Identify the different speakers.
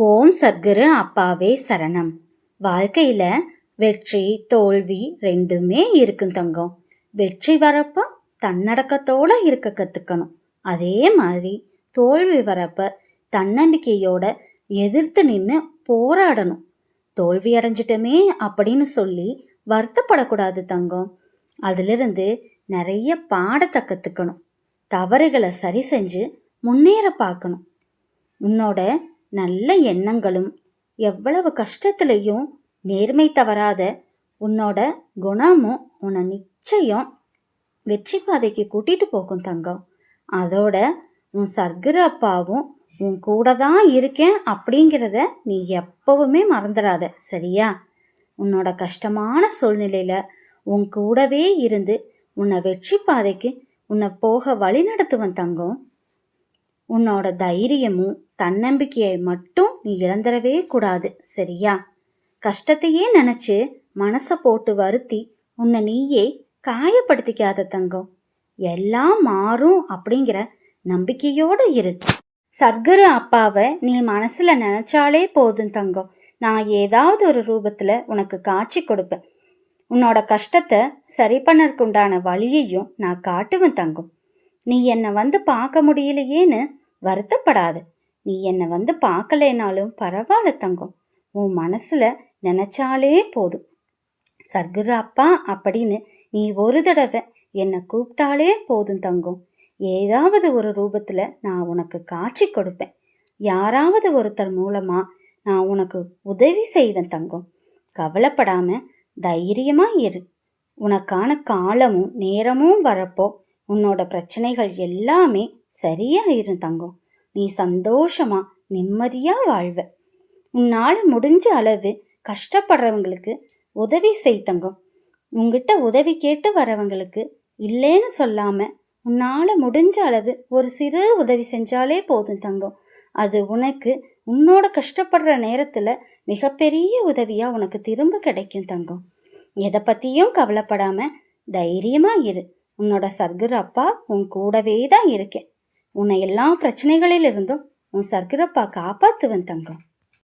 Speaker 1: ஓம் சர்க்குரு அப்பாவே சரணம். வாழ்க்கையில வெற்றி தோல்வி ரெண்டுமே இருக்கும் தங்கம். வெற்றி வரப்ப தன்னடக்கத்தோட இருக்க கத்துக்கணும். அதே மாதிரி தோல்வி வரப்ப தன்னம்பிக்கையோட எதிர்த்து நின்று போராடணும். தோல்வி அடைஞ்சிட்டமே அப்படின்னு சொல்லி வருத்தப்படக்கூடாது தங்கம். அதிலிருந்து நிறைய பாடத்தை கத்துக்கணும். தவறுகளை சரி செஞ்சு முன்னேற பார்க்கணும். உன்னோட நல்ல எண்ணங்களும் எவ்வளவு கஷ்டத்துலையும் நேர்மை தவறாத உன்னோட குணமும் உன்னை நிச்சயம் வெற்றி பாதைக்கு கூட்டிட்டு போகும் தங்கம். அதோட உன் சர்க்குரு அப்பாவும் உன் கூட தான் இருக்கேன் அப்படிங்கிறத நீ எப்பவுமே மறந்துடாத, சரியா? உன்னோட கஷ்டமான சூழ்நிலையில உன் கூடவே இருந்து உன்னை வெற்றி பாதைக்கு உன்னை போக வழி நடத்துவன் தங்கம். உன்னோட தைரியமும் தன்னம்பிக்கையை மட்டும் நீ இழந்துடவே கூடாது, சரியா? கஷ்டத்தையே நினைச்சு மனசை போட்டு வருத்தி உன்னை நீயே காயப்படுத்திக்காத தங்கம். எல்லாம் மாறும் அப்படிங்கிற நம்பிக்கையோட இரு. சர்க்குரு அப்பாவை நீ மனசுல நினைச்சாலே போதும் தங்கம். நான் ஏதாவது ஒரு ரூபத்துல உனக்கு காட்சி கொடுப்பேன். உன்னோட கஷ்டத்தை சரி பண்ணறதுக்குண்டான வழியையும் நான் காட்டுவேன் தங்கம். நீ என்னை வந்து பார்க்க முடியலையேன்னு வருத்தப்படாத. நீ என்னை வந்து பார்க்கலைனாலும் பரவாயில்ல தங்கம். உன் மனசுல நினைச்சாலே போதும். சர்க்குரு அப்பா அப்படின்னு நீ ஒரு தடவை என்னை கூப்பிட்டாலே போதும் தங்கம். ஏதாவது ஒரு ரூபத்துல நான் உனக்கு காட்சி கொடுப்பேன். யாராவது ஒருத்தர் மூலமா நான் உனக்கு உதவி செய்வேன் தங்கம். கவலைப்படாம தைரியமா இரு. உனக்கான காலமும் நேரமும் வரப்போ உன்னோட பிரச்சனைகள் எல்லாமே சரியாயிரும் தங்கம். நீ சந்தோஷமா நிம்மதியா வாழ்வ. உன்னால முடிஞ்ச அளவு கஷ்டப்படுறவங்களுக்கு உதவி செய் தங்கம். உங்ககிட்ட உதவி கேட்டு வரவங்களுக்கு இல்லைன்னு சொல்லாம உன்னால முடிஞ்ச அளவு ஒரு சிறு உதவி செஞ்சாலே போதும் தங்கம். அது உனக்கு உன்னோட கஷ்டப்படுற நேரத்துல மிகப்பெரிய உதவியா உனக்கு திரும்ப கிடைக்கும் தங்கம். எதை பத்தியும் கவலைப்படாம தைரியமா இரு. உன்னோட சர்க்குரு அப்பா உன் கூடவே தான் இருக்கேன். உன்னை எல்லா பிரச்சனைகளிலிருந்தும் உன் சர்க்குரு அப்பா காப்பாத்துவன் தங்கம்.